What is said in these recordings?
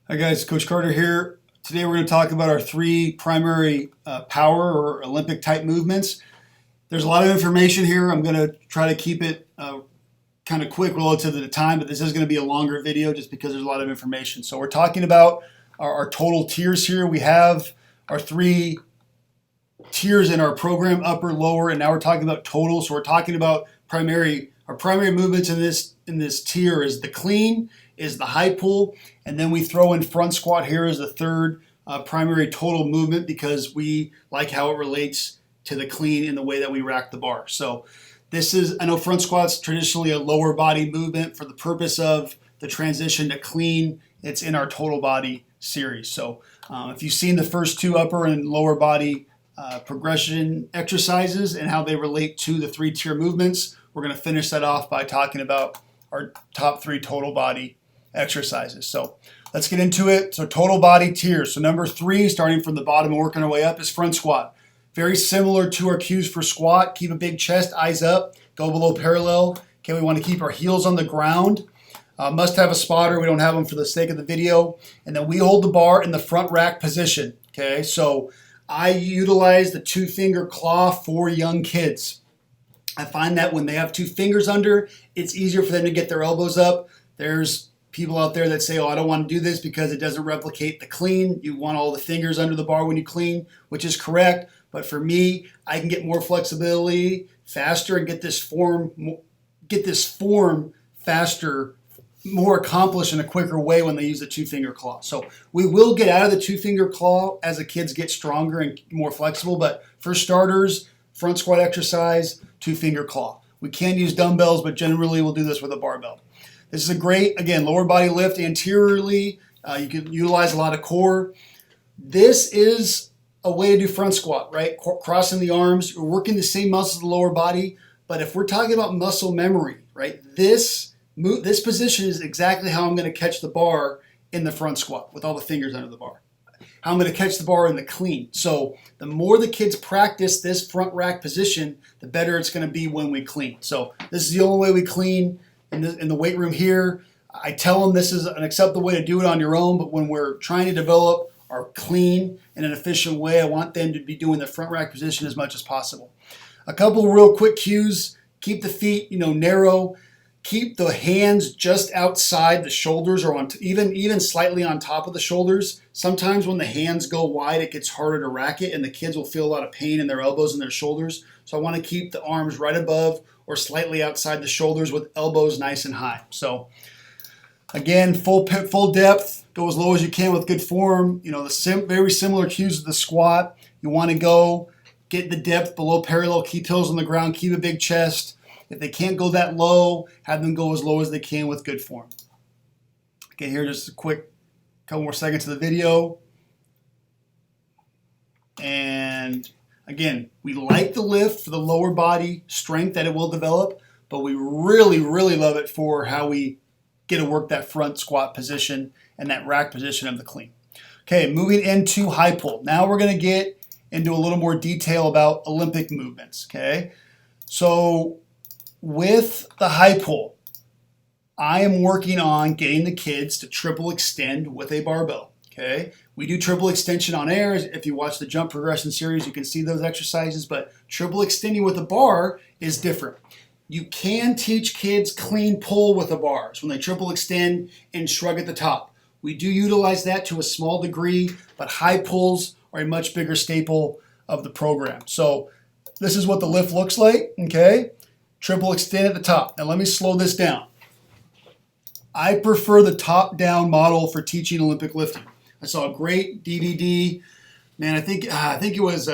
Hi guys, Coach Carter here. Today we're going to talk about our three primary power or Olympic type movements. There's a lot of information here. I'm going to try to keep it kind of quick relative to the time, but this is going to be a longer video just because there's a lot of information. So we're talking about our total tiers here. We have our three tiers in our program, upper, lower, and now we're talking about total. So we're talking about our primary movements in this tier is the clean, is the high pull, and then we throw in front squat here as the third primary total movement because we like how it relates to the clean in the way that we rack the bar. So this is, I know front squat's traditionally a lower body movement. For the purpose of the transition to clean, it's in our total body series. So if you've seen the first two upper and lower body progression exercises and how they relate to the three tier movements, we're going to finish that off by talking about our top three total body exercises. So let's get into it. So total body tiers. So number 3, starting from the bottom and working our way up, is front squat. Very similar to our cues for squat. Keep a big chest, eyes up, go below parallel. Okay, we want to keep our heels on the ground. Must have a spotter. We don't have them for the sake of the video. And then we hold the bar in the front rack position. Okay, so I utilize the 2-finger claw for young kids. I find that when they have 2 fingers under, it's easier for them to get their elbows up. There's people out there that say, oh, I don't want to do this because it doesn't replicate the clean. You want all the fingers under the bar when you clean, which is correct. But for me, I can get more flexibility faster and get this form faster, more accomplished in a quicker way when they use the 2-finger claw. So we will get out of the 2-finger claw as the kids get stronger and more flexible. But for starters, front squat exercise, 2-finger claw. We can use dumbbells, but generally we'll do this with a barbell. This is a great, again, lower body lift anteriorly. You can utilize a lot of core. This is a way to do front squat, right? Crossing the arms. We're working the same muscles of the lower body, but if we're talking about muscle memory, right, this position is exactly how I'm going to catch the bar in the front squat with all the fingers under the bar. How I'm going to catch the bar in the clean. So the more the kids practice this front rack position, the better it's going to be when we clean. So this is the only way we clean in the weight room here. I tell them this is an acceptable way to do it on your own, but when we're trying to develop our clean in an efficient way, I want them to be doing the front rack position as much as possible. A couple real quick cues: keep the feet, narrow. Keep the hands just outside the shoulders or on even slightly on top of the shoulders. Sometimes when the hands go wide, it gets harder to rack it, and the kids will feel a lot of pain in their elbows and their shoulders. So I want to keep the arms right above or slightly outside the shoulders with elbows nice and high. So again, full depth, go as low as you can with good form. Very similar cues to the squat. You want to go get the depth below parallel, keep heels on the ground, keep a big chest. If they can't go that low, have them go as low as they can with good form. Okay, here just a quick couple more seconds of the video. And again, we like the lift for the lower body strength that it will develop, but we really, really love it for how we get to work that front squat position and that rack position of the clean. Okay, moving into high pull. Now we're going to get into a little more detail about Olympic movements. Okay, so with the high pull, I am working on getting the kids to triple extend with a barbell. Okay, we do triple extension on air. If you watch the jump progression series, you can see those exercises, but triple extending with a bar is different. You can teach kids clean pull with the bars when they triple extend and shrug at the top. We do utilize that to a small degree, but high pulls are a much bigger staple of the program. So this is what the lift looks like, okay? Triple extend at the top. Now let me slow this down. I prefer the top-down model for teaching Olympic lifting. I saw a great DVD. Man, I think it was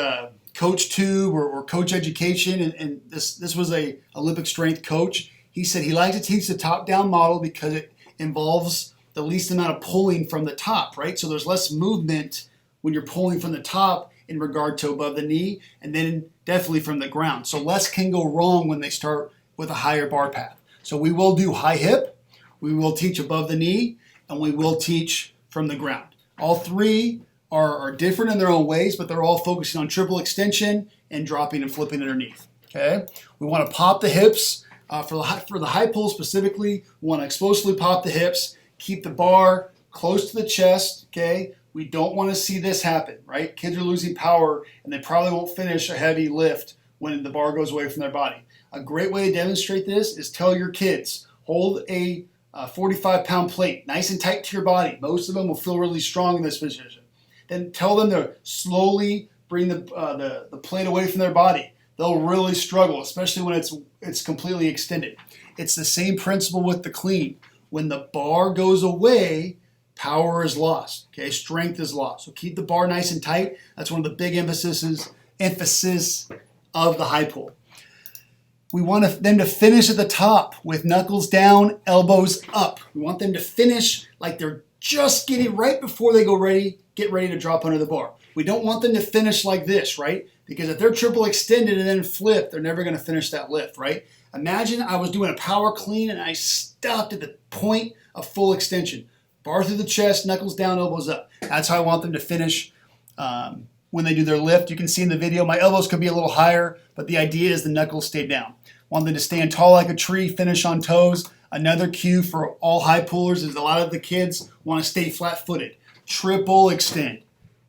Coach Tube or Coach Education, and this was a Olympic strength coach. He said he likes to teach the top-down model because it involves the least amount of pulling from the top, right? So there's less movement when you're pulling from the top in regard to above the knee, and then definitely from the ground. So less can go wrong when they start with a higher bar path. So we will do high hip, we will teach above the knee, and we will teach from the ground. All three are different in their own ways, but they're all focusing on triple extension and dropping and flipping underneath. Okay, we want to pop the hips for the high pull specifically. We want to explosively pop the hips, keep the bar close to the chest, okay? We don't want to see this happen, right? Kids are losing power and they probably won't finish a heavy lift when the bar goes away from their body. A great way to demonstrate this is tell your kids, hold a 45-pound plate nice and tight to your body. Most of them will feel really strong in this position. Then tell them to slowly bring the plate away from their body. They'll really struggle, especially when it's completely extended. It's the same principle with the clean. When the bar goes away, power is lost. Okay, strength is lost. So keep the bar nice and tight. That's one of the big emphasis of the high pull. We want them to finish at the top with knuckles down, elbows up. We want them to finish like they're just getting right before they get ready to drop under the bar. We don't want them to finish like this, right? Because if they're triple extended and then flip, they're never going to finish that lift, right? Imagine I was doing a power clean and I stopped at the point of full extension. Bar through the chest, knuckles down, elbows up. That's how I want them to finish when they do their lift. You can see in the video, my elbows could be a little higher, but the idea is the knuckles stay down. Want them to stand tall like a tree, finish on toes. Another cue for all high pullers is a lot of the kids want to stay flat-footed. Triple extend.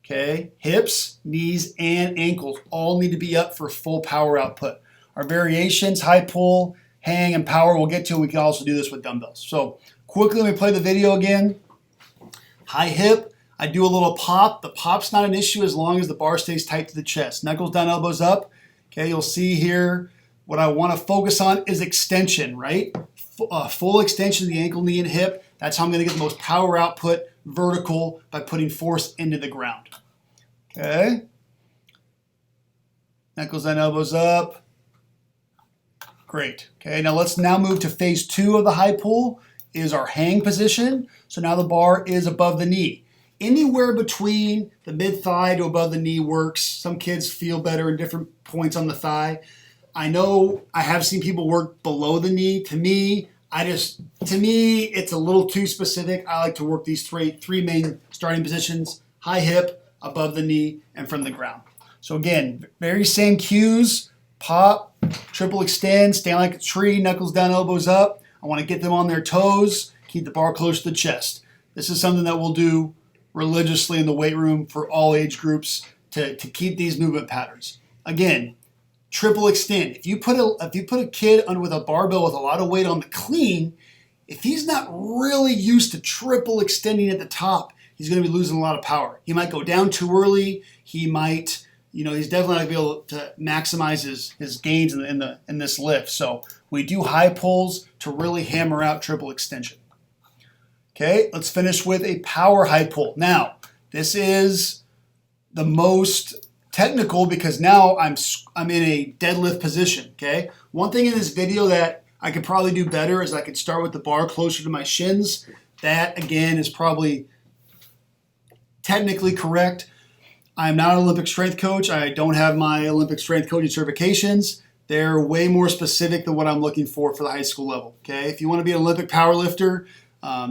Okay, hips, knees, and ankles all need to be up for full power output. Our variations, high pull, hang, and power, we'll get to, and we can also do this with dumbbells. So quickly, let me play the video again. High hip, I do a little pop. The pop's not an issue as long as the bar stays tight to the chest. Knuckles down, elbows up. Okay, you'll see here, what I want to focus on is extension, right? Full extension of the ankle, knee, and hip. That's how I'm going to get the most power output vertical by putting force into the ground. Okay. Knuckles and elbows up. Great. Okay, now let's move to phase 2 of the high pull is our hang position. So now the bar is above the knee. Anywhere between the mid-thigh to above the knee works. Some kids feel better in different points on the thigh. I know I have seen people work below the knee. To me, it's a little too specific. I like to work these three main starting positions: high hip, above the knee, and from the ground. So again, very same cues: pop, triple extend, stand like a tree, knuckles down, elbows up. I want to get them on their toes, keep the bar close to the chest. This is something that we'll do religiously in the weight room for all age groups to keep these movement patterns. Again, triple extend. If you put a kid with a barbell with a lot of weight on the clean, if he's not really used to triple extending at the top, he's going to be losing a lot of power. He might go down too early. He might, he's definitely not going to be able to maximize his gains in this lift. So we do high pulls to really hammer out triple extension. Okay, let's finish with a power high pull. Now, this is the most technical because now I'm in a deadlift position, okay? One thing in this video that I could probably do better is I could start with the bar closer to my shins. That, again, is probably technically correct. I'm not an Olympic strength coach. I don't have my Olympic strength coaching certifications. They're way more specific than what I'm looking for the high school level, okay? If you want to be an Olympic powerlifter,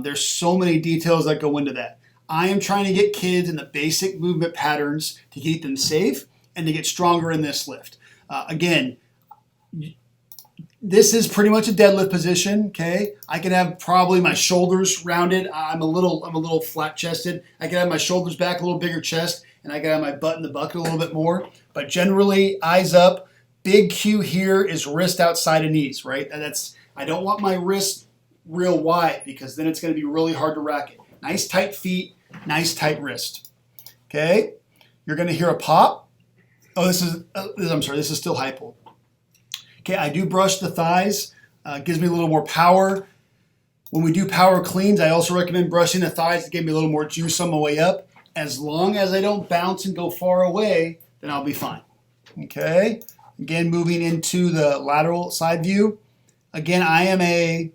there's so many details that go into that. I am trying to get kids in the basic movement patterns to keep them safe and to get stronger in this lift. Again, this is pretty much a deadlift position, okay? I can have probably my shoulders rounded. I'm a little flat chested. I can have my shoulders back, a little bigger chest, and I can have my butt in the bucket a little bit more. But generally, eyes up. Big cue here is wrist outside of knees, right? I don't want my wrist real wide because then it's going to be really hard to rack it. Nice tight feet, nice tight wrist. Okay, you're going to hear a pop. Oh, this is still high pull. Okay, I do brush the thighs. Gives me a little more power. When we do power cleans, I also recommend brushing the thighs to give me a little more juice on my way up. As long as I don't bounce and go far away, then I'll be fine. Okay, again, moving into the lateral side view. Again, I'm a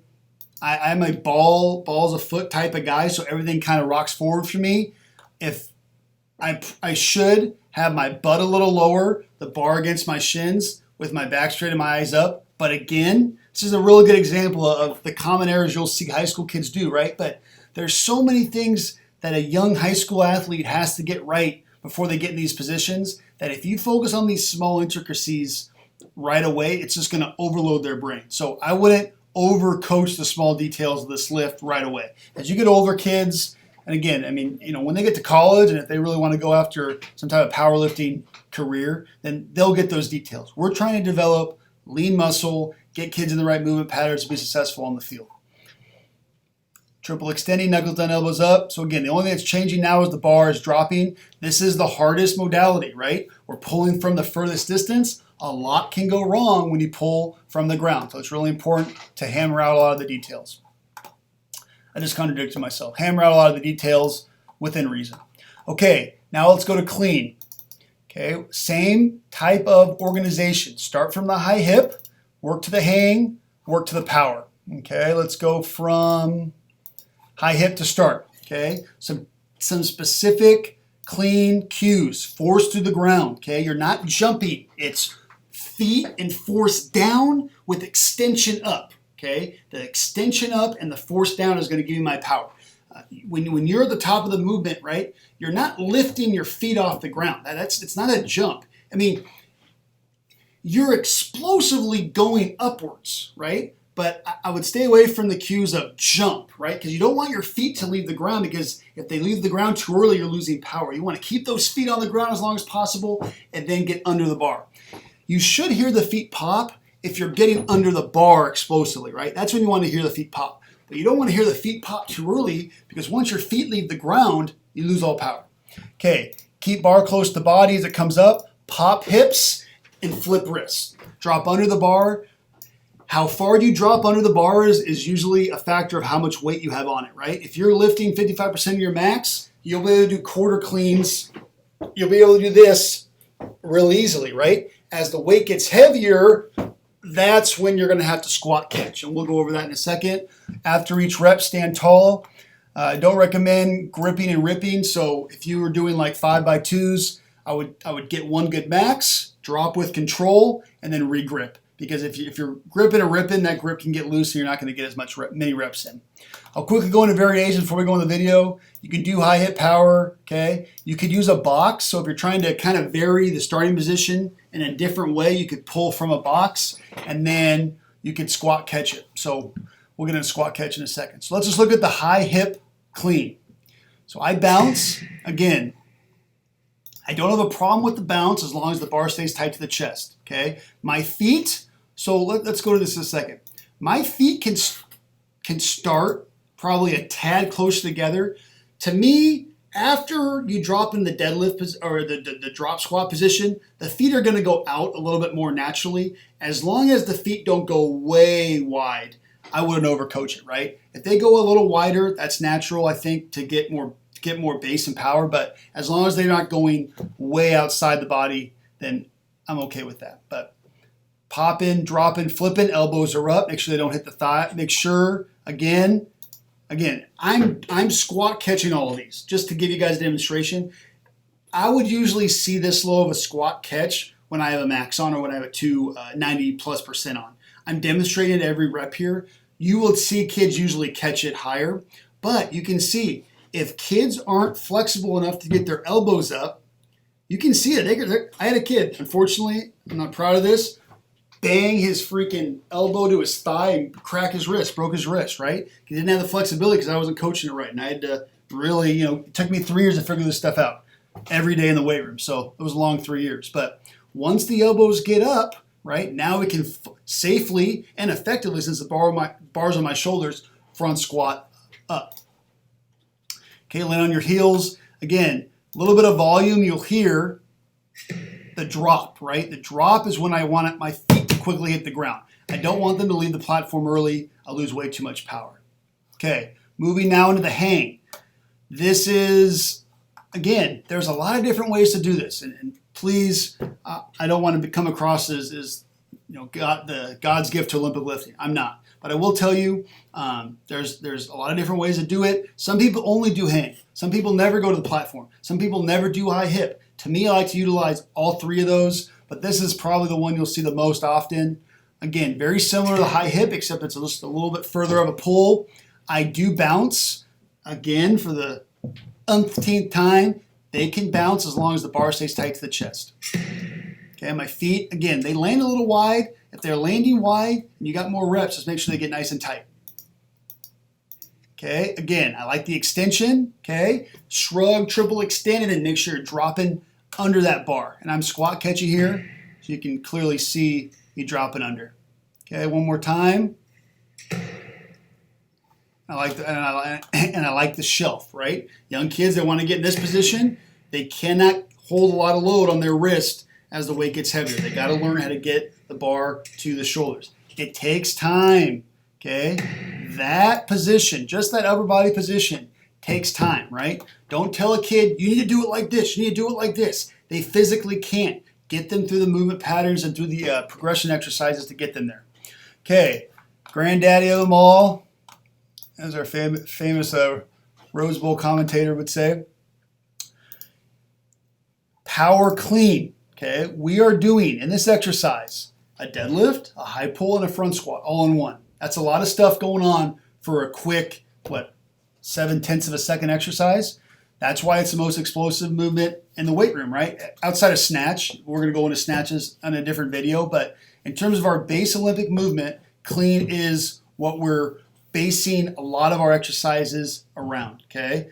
balls a foot type of guy, so everything kind of rocks forward for me. If I should have my butt a little lower, the bar against my shins, with my back straight and my eyes up. But again, this is a really good example of the common errors you'll see high school kids do, right? But there's so many things that a young high school athlete has to get right before they get in these positions that if you focus on these small intricacies right away, it's just going to overload their brain. So I wouldn't overcoach the small details of this lift right away. As you get older, kids, And again, I mean, you know, when they get to college and if they really want to go after some type of powerlifting career, then they'll get those details. We're trying to develop lean muscle, get kids in the right movement patterns to be successful on the field. Triple extending, knuckles down, elbows up. So again, the only thing that's changing now is the bar is dropping. This is the hardest modality, right? We're pulling from the furthest distance. A lot can go wrong when you pull from the ground. So it's really important to hammer out a lot of the details. I just contradicted myself. Hammer out a lot of the details within reason. Okay, now let's go to clean. Okay, same type of organization. Start from the high hip, work to the hang, work to the power. Okay, let's go from high hip to start. Okay, some specific clean cues. Force through the ground. Okay, you're not jumping. It's feet and force down with extension up. Okay, the extension up and the force down is going to give you my power. When you're at the top of the movement, right, you're not lifting your feet off the ground. It's not a jump. I mean, you're explosively going upwards, right? But I would stay away from the cues of jump, right? Because you don't want your feet to leave the ground, because if they leave the ground too early, you're losing power. You want to keep those feet on the ground as long as possible and then get under the bar. You should hear the feet pop if you're getting under the bar explosively, right? That's when you want to hear the feet pop. But you don't want to hear the feet pop too early, because once your feet leave the ground, you lose all power. Okay, keep bar close to the body as it comes up. Pop hips and flip wrists. Drop under the bar. How far do you drop under the bar is usually a factor of how much weight you have on it, right? If you're lifting 55% of your max, you'll be able to do quarter cleans. You'll be able to do this real easily, right? As the weight gets heavier, that's when you're going to have to squat catch, and we'll go over that in a second. After each rep, stand tall. I don't recommend gripping and ripping, so if you were doing like 5x2s, I would get one good max, drop with control, and then re-grip. Because if you're gripping or ripping, that grip can get loose and you're not going to get as many reps in. I'll quickly go into variations before we go in the video. You can do high hip power, okay? You could use a box. So if you're trying to kind of vary the starting position in a different way, you could pull from a box and then you could squat catch it. So we'll get into squat catch in a second. So let's just look at the high hip clean. So I bounce. Again, I don't have a problem with the bounce as long as the bar stays tight to the chest, okay? My feet, so let's go to this in a second. My feet can start probably a tad closer together. To me, after you drop in the deadlift or the drop squat position, the feet are going to go out a little bit more naturally. As long as the feet don't go way wide, I wouldn't overcoach it, right? If they go a little wider, that's natural, I think, to get more base and power. But as long as they're not going way outside the body, then I'm okay with that. But popping, dropping, flipping, elbows are up. Make sure they don't hit the thigh. Make sure, again, I'm squat catching all of these. Just to give you guys a demonstration, I would usually see this low of a squat catch when I have a max on or when I have a 290+% on. I'm demonstrating every rep here. You will see kids usually catch it higher, but you can see if kids aren't flexible enough to get their elbows up, you can see it. I had a kid, unfortunately, I'm not proud of this, bang his freaking elbow to his thigh and crack his wrist, broke his wrist, right? He didn't have the flexibility because I wasn't coaching it right. And I had to really, it took me 3 years to figure this stuff out every day in the weight room. So it was a long 3 years. But once the elbows get up, right, now we can safely and effectively, since the bar's on my shoulders, front squat up. Okay, land on your heels. Again, a little bit of volume, you'll hear the drop, right? The drop is when I want my feet to quickly hit the ground. I don't want them to leave the platform early. I'll lose way too much power. Okay, moving now into the hang. This is, again, there's a lot of different ways to do this. And please, I don't want to come across as God's gift to Olympic lifting. I'm not. But I will tell you, there's a lot of different ways to do it. Some people only do hang. Some people never go to the platform. Some people never do high hip. To me, I like to utilize all three of those, but this is probably the one you'll see the most often. Again, very similar to the high hip, except it's just a little bit further of a pull. I do bounce. Again, for the umpteenth time, they can bounce as long as the bar stays tight to the chest. Okay, my feet, again, they land a little wide. If they're landing wide and you got more reps, just make sure they get nice and tight. Okay, again, I like the extension. Okay, shrug, triple extend, and then make sure you're dropping under that bar. And I'm squat catching here, so you can clearly see me dropping under. Okay, one more time. I like the shelf, right? Young kids that want to get in this position, they cannot hold a lot of load on their wrist as the weight gets heavier. They got to learn how to get the bar to the shoulders. It takes time, okay? That position, just that upper body position, takes time, right? Don't tell a kid, you need to do it like this, you need to do it like this. They physically can't. Get them through the movement patterns and through the progression exercises to get them there. Okay, granddaddy of them all, as our famous Rose Bowl commentator would say, power clean. Okay, we are doing in this exercise a deadlift, a high pull, and a front squat all in one. That's a lot of stuff going on for a quick, 7/10 of a second exercise. That's why it's the most explosive movement in the weight room, right? Outside of snatch, we're going to go into snatches on a different video, but in terms of our base Olympic movement, clean is what we're basing a lot of our exercises around, okay?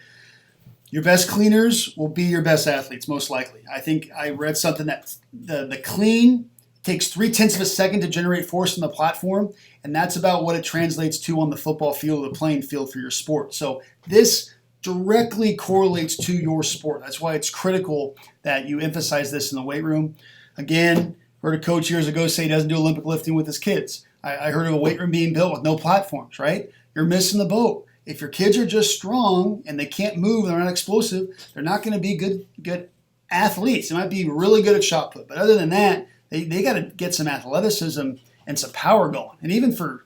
Your best cleaners will be your best athletes, most likely. I think I read something that the clean takes 0.3 of a second to generate force on the platform, and that's about what it translates to on the football field or the playing field for your sport. So this directly correlates to your sport. That's why it's critical that you emphasize this in the weight room. Again, heard a coach years ago say he doesn't do Olympic lifting with his kids. I heard of a weight room being built with no platforms, right? You're missing the boat. If your kids are just strong and they can't move, they're not explosive, they're not going to be good athletes. They might be really good at shot put, but other than that, they got to get some athleticism and some power going. And even for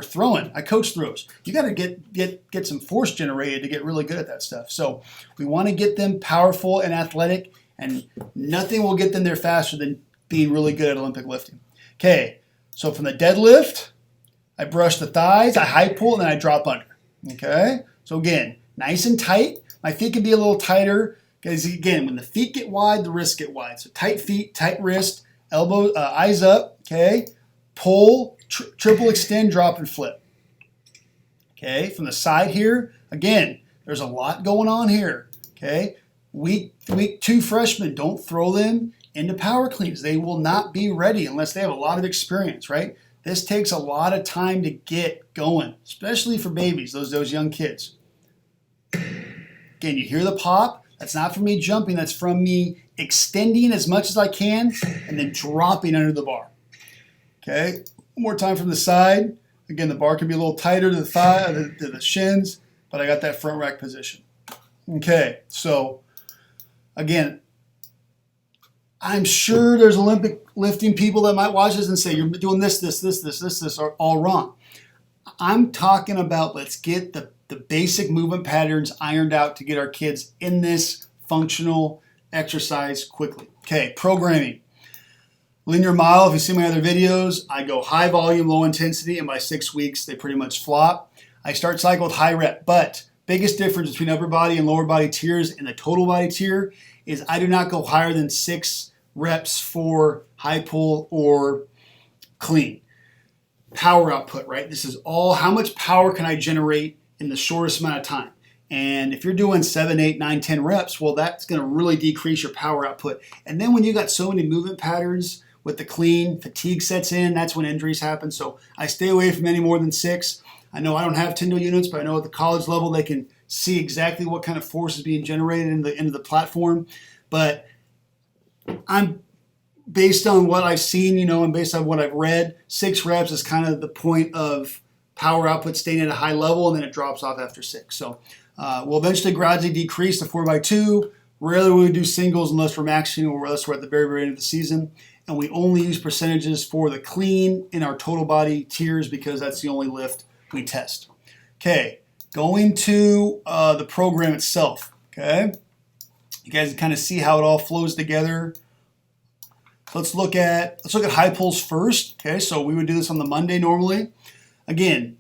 throwing, I coach throws. You got to get some force generated to get really good at that stuff. So we want to get them powerful and athletic, and nothing will get them there faster than being really good at Olympic lifting. Okay, so from the deadlift, I brush the thighs, I high pull, and then I drop under. Okay, so again, nice and tight. My feet can be a little tighter because again, when the feet get wide, the wrists get wide. So tight feet, tight wrist, elbow, eyes up. Okay, pull, triple extend, drop and flip. Okay, from the side here, again, there's a lot going on here. Okay, week 2 freshmen, don't throw them into power cleans. They will not be ready unless they have a lot of experience, right? This takes a lot of time to get going, especially for babies, those young kids. Again, you hear the pop. That's not from me jumping. That's from me extending as much as I can and then dropping under the bar. Okay, one more time from the side. Again, the bar can be a little tighter to the thigh, to the shins, but I got that front rack position. Okay, so again, I'm sure there's Olympic lifting people that might watch this and say, you're doing this, are all wrong. I'm talking about let's get the basic movement patterns ironed out to get our kids in this functional exercise quickly. Okay, programming. Linear model, if you see my other videos, I go high volume, low intensity, and by 6 weeks, they pretty much flop. I start cycle with high rep, but biggest difference between upper body and lower body tiers and the total body tier is I do not go higher than 6 reps for high pull or clean. Power output, right? This is all how much power can I generate in the shortest amount of time. And if you're doing 7, 8, 9, 10 reps, well, that's going to really decrease your power output. And then when you got so many movement patterns with the clean, fatigue sets in, that's when injuries happen. So I stay away from any more than 6. I know I don't have Tyndall units, but I know at the college level they can see exactly what kind of force is being generated into the platform. But I'm based on what I've seen, and based on what I've read, 6 reps is kind of the point of power output staying at a high level, and then it drops off after 6. So we'll eventually gradually decrease to 4x2. Rarely will we do singles unless we're maxing or unless we're at the very, very end of the season. And we only use percentages for the clean in our total body tiers because that's the only lift we test. Okay, going to the program itself. Okay, you guys can kind of see how it all flows together. Let's look at high pulls first. Okay, so we would do this on the Monday normally. Again,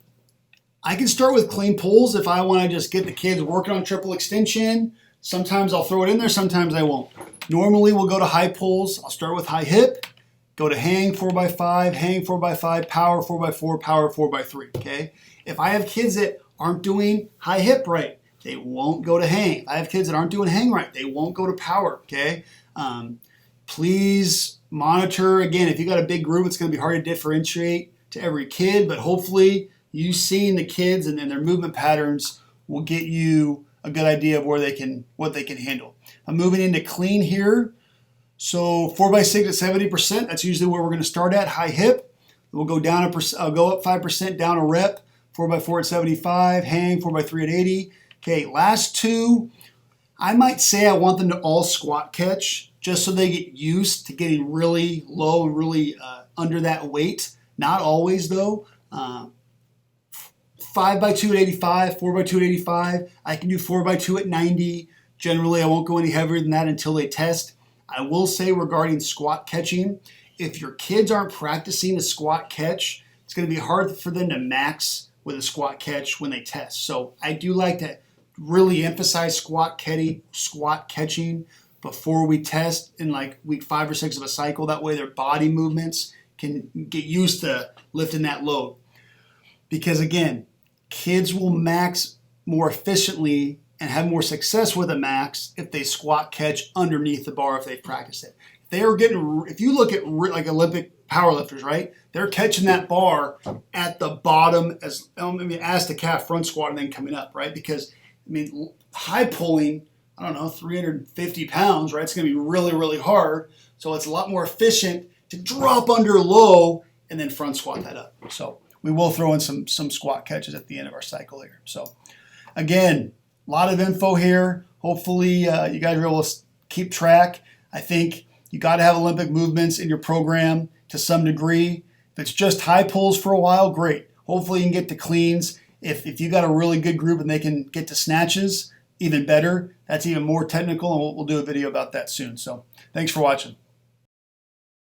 I can start with clean pulls if I want to just get the kids working on triple extension. Sometimes I'll throw it in there, sometimes I won't. Normally we'll go to high pulls. I'll start with high hip, go to hang 4x5, hang 4x5, power 4x4, power 4x3, okay? If I have kids that aren't doing high hip right, they won't go to hang. If I have kids that aren't doing hang right, they won't go to power, okay? Please monitor. Again, if you got a big group, it's going to be hard to differentiate to every kid, but hopefully you seeing the kids and their movement patterns will get you a good idea of what they can handle. I'm moving into clean here. So 4x6 at 70%, that's usually where we're going to start at, high hip. We'll go down I'll go up 5%, down a rep, 4x4 at 75, hang, 4x3 at 80. Okay, last two, I might say I want them to all squat catch just so they get used to getting really low and really under that weight. Not always though. 5x2 at 85, 4x2 at 85. I can do 4x2 at 90. Generally, I won't go any heavier than that until they test. I will say regarding squat catching, if your kids aren't practicing a squat catch, it's going to be hard for them to max with a squat catch when they test. So I do like to really emphasize squat catching before we test in like week 5 or 6 of a cycle. That way their body movements can get used to lifting that load. Because again, kids will max more efficiently and have more success with a max if they squat catch underneath the bar if they've practiced it. If you look at like Olympic powerlifters, right? They're catching that bar at the bottom as the calf front squat and then coming up, right? Because high pulling, 350 pounds, right? It's going to be really, really hard. So it's a lot more efficient to drop under low and then front squat that up. So we will throw in some squat catches at the end of our cycle here. So again, a lot of info here. Hopefully you guys are able to keep track. I think you got to have Olympic movements in your program to some degree. If it's just high pulls for a while, great. Hopefully you can get to cleans. If you got a really good group and they can get to snatches, even better. That's even more technical, and we'll do a video about that soon. So thanks for watching.